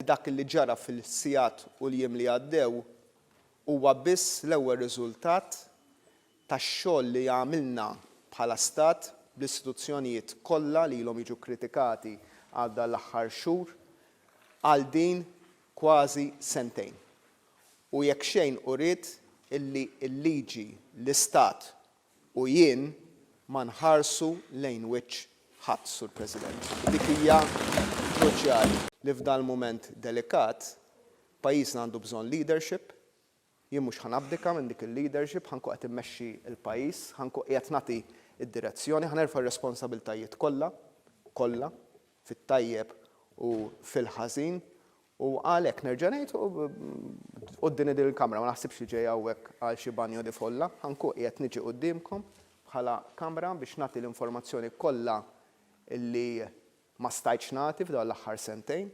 dak li ġara fil-sigħat u l-jiem li għaddew huwa biss l-ewwel riżultat tax-xogħol li għamilna bħala stat bl-istituzzjonijiet kollha li ilhom jiġu kritikati għal dan l-aħħar xhur għal din kważi sentejn. U jekk xejn uriet illi l-liġi, l-istat u jien ma nħarsu lejn wiċċ ħadd, Sur President. Dik hija kruċjali li f'dan mument delikat pajjiżna għandu bżonn leadership. Jien mhux ħanabdika minn dik il-leadership, ħankun qed immexxi l-pajjiż, ħankun qiegħed nagħti id-direzzjoni, ħanerfa' r-responsabbiltajiet kollha fit-tajjeb u fil-ħażin. U għalhekk nerġa' ngħid quddiem din il-kamra ma naħsibx li ġej hawnhekk għal xi banjo di folla, ħankun qiegħed niġi qudiemkom bħala kamra biex nagħti l-informazzjoni kollha illi ma stajtx nagħti f'dawn l-aħħar sentejn.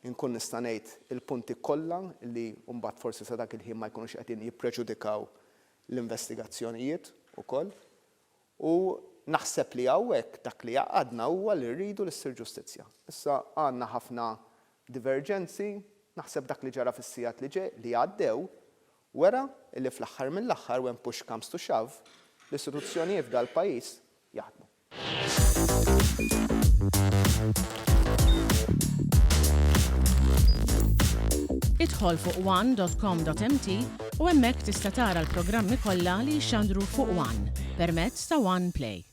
Inkun nista' ngħid il-punti kollha li mbagħad forsi sa dak il-ħin ma jkunux qegħdin jippreġudikaw l-investigazzjonijiet ukoll. U naħseb li hawnhekk dak li għaqadna huwa li rridu li ssir ġustizzja. Issa għandna ħafna divergenzi, naħseb dak li ġara fis-sigħat li għaddew wera li fl-aħħar mill-aħħar when push comes to shove l-istituzzjonijiet f'dal pajjiż jaħdmu. Idħol fuq one.com.mt u hemmhekk tista' tara l-programmi kollha li jxandru fuq One permezz ta' One Play.